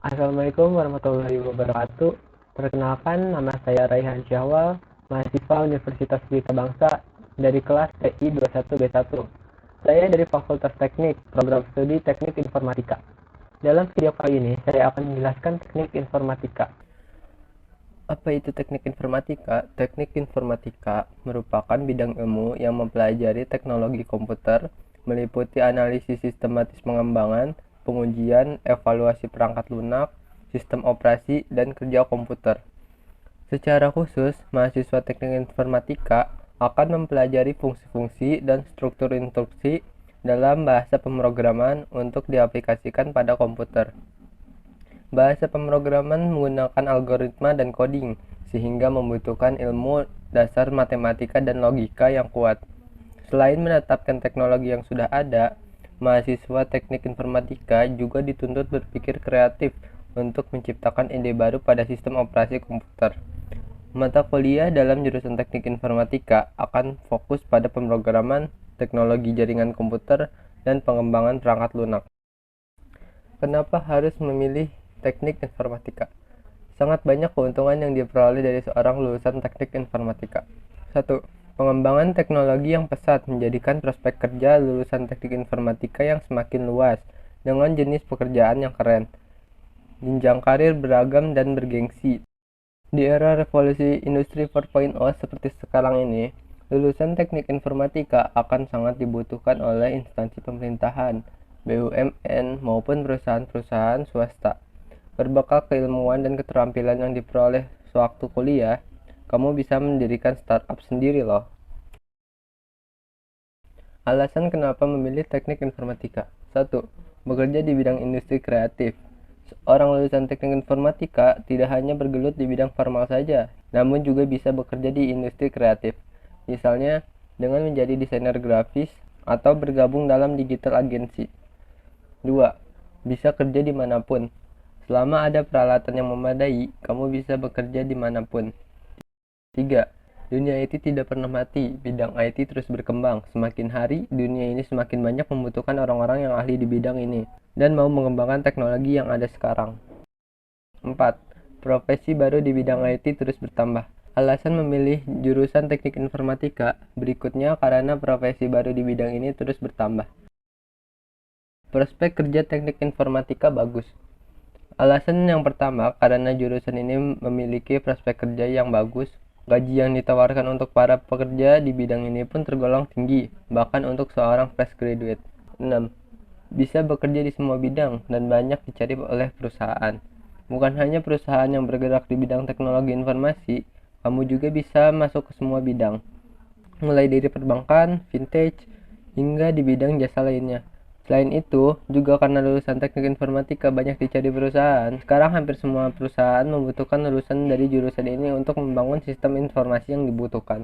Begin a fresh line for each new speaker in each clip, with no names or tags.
Assalamualaikum warahmatullahi wabarakatuh. Perkenalkan, nama saya Raihan Syahwal, mahasiswa Universitas Pelita Bangsa dari kelas TI 21B1. Saya dari Fakultas Teknik, Program Studi Teknik Informatika. Dalam video kali ini, saya akan menjelaskan teknik informatika.
Apa itu teknik informatika? Teknik informatika merupakan bidang ilmu yang mempelajari teknologi komputer, meliputi analisis sistematis pengembangan, pengujian, evaluasi perangkat lunak, sistem operasi, dan kerja komputer. Secara khusus, mahasiswa teknik informatika akan mempelajari fungsi-fungsi dan struktur instruksi dalam bahasa pemrograman untuk diaplikasikan pada komputer. Bahasa pemrograman menggunakan algoritma dan coding, sehingga membutuhkan ilmu dasar matematika dan logika yang kuat. Selain menetapkan teknologi yang sudah ada, mahasiswa teknik informatika juga dituntut berpikir kreatif untuk menciptakan ide baru pada sistem operasi komputer. Mata kuliah dalam jurusan teknik informatika akan fokus pada pemrograman, teknologi jaringan komputer, dan pengembangan perangkat lunak. Kenapa harus memilih teknik informatika? Sangat banyak keuntungan yang diperoleh dari seorang lulusan teknik informatika. 1. Pengembangan teknologi yang pesat menjadikan prospek kerja lulusan teknik informatika yang semakin luas dengan jenis pekerjaan yang keren. Jenjang karir beragam dan bergengsi. Di era revolusi industri 4.0 seperti sekarang ini, lulusan teknik informatika akan sangat dibutuhkan oleh instansi pemerintahan, BUMN, maupun perusahaan-perusahaan swasta. Berbekal keilmuan dan keterampilan yang diperoleh sewaktu kuliah, kamu bisa mendirikan startup sendiri loh. Alasan kenapa memilih teknik informatika. 1. Bekerja di bidang industri kreatif. Seorang lulusan teknik informatika tidak hanya bergelut di bidang formal saja, namun juga bisa bekerja di industri kreatif. Misalnya, dengan menjadi desainer grafis atau bergabung dalam digital agency. 2. Bisa kerja dimanapun. Selama ada peralatan yang memadai, kamu bisa bekerja dimanapun. 3. Dunia IT tidak pernah mati, bidang IT terus berkembang. Semakin hari, dunia ini semakin banyak membutuhkan orang-orang yang ahli di bidang ini, dan mau mengembangkan teknologi yang ada sekarang. 4. Profesi baru di bidang IT terus bertambah. Alasan memilih jurusan teknik informatika berikutnya karena profesi baru di bidang ini terus bertambah. Prospek kerja teknik informatika bagus. Alasan yang pertama, karena jurusan ini memiliki prospek kerja yang bagus. Gaji yang ditawarkan untuk para pekerja di bidang ini pun tergolong tinggi, bahkan untuk seorang fresh graduate. 6. Bisa bekerja di semua bidang dan banyak dicari oleh perusahaan. Bukan hanya perusahaan yang bergerak di bidang teknologi informasi, kamu juga bisa masuk ke semua bidang, mulai dari perbankan, vintage, hingga di bidang jasa lainnya. Selain itu, juga karena lulusan teknik informatika banyak dicari perusahaan, sekarang hampir semua perusahaan membutuhkan lulusan dari jurusan ini untuk membangun sistem informasi yang dibutuhkan.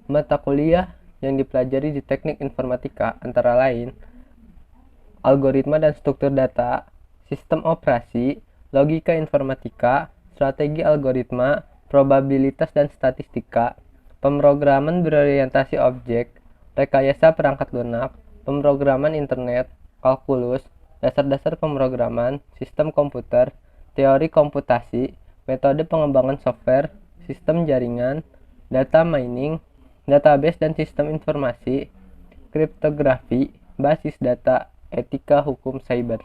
Mata kuliah yang dipelajari di teknik informatika antara lain algoritma dan struktur data, sistem operasi, logika informatika, strategi algoritma, probabilitas dan statistika, pemrograman berorientasi objek, rekayasa perangkat lunak, pemrograman internet, kalkulus, dasar-dasar pemrograman, sistem komputer, teori komputasi, metode pengembangan software, sistem jaringan, data mining, database dan sistem informasi, kriptografi, basis data, etika hukum cyber.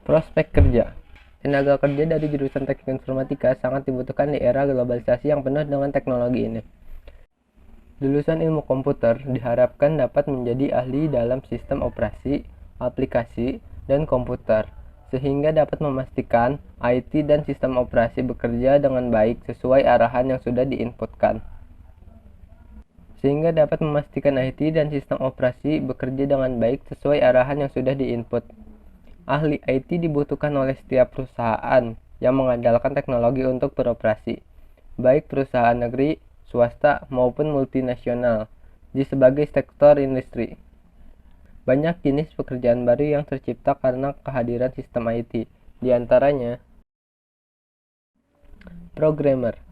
Prospek kerja. Tenaga kerja dari jurusan teknik informatika sangat dibutuhkan di era globalisasi yang penuh dengan teknologi ini. Lulusan ilmu komputer diharapkan dapat menjadi ahli dalam sistem operasi, aplikasi, dan komputer, sehingga dapat memastikan IT dan sistem operasi bekerja dengan baik sesuai arahan yang sudah diinputkan. Sehingga dapat memastikan IT dan sistem operasi bekerja dengan baik sesuai arahan yang sudah diinput. Ahli IT dibutuhkan oleh setiap perusahaan yang mengandalkan teknologi untuk beroperasi, baik perusahaan negeri, swasta, maupun multinasional, di sebagai sektor industri. Banyak jenis pekerjaan baru yang tercipta karena kehadiran sistem IT, di antaranya programmer,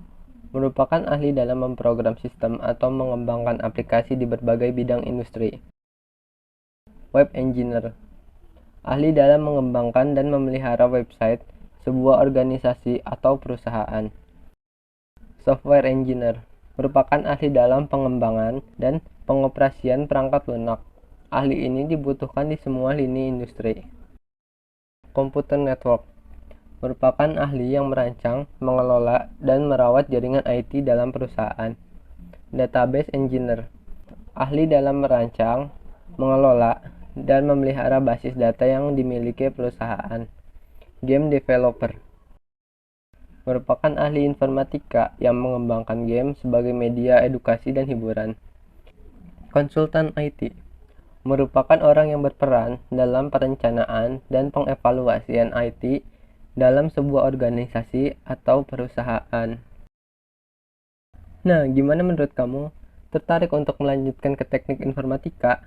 merupakan ahli dalam memprogram sistem atau mengembangkan aplikasi di berbagai bidang industri. Web engineer, ahli dalam mengembangkan dan memelihara website sebuah organisasi atau perusahaan. Software engineer, merupakan ahli dalam pengembangan dan pengoperasian perangkat lunak. Ahli ini dibutuhkan di semua lini industri. Computer network, merupakan ahli yang merancang, mengelola, dan merawat jaringan IT dalam perusahaan. Database engineer, ahli dalam merancang, mengelola, dan memelihara basis data yang dimiliki perusahaan. Game developer, merupakan ahli informatika yang mengembangkan game sebagai media edukasi dan hiburan. Konsultan IT, merupakan orang yang berperan dalam perencanaan dan pengevaluasian IT dalam sebuah organisasi atau perusahaan. Nah, gimana menurut kamu? Tertarik untuk melanjutkan ke teknik informatika?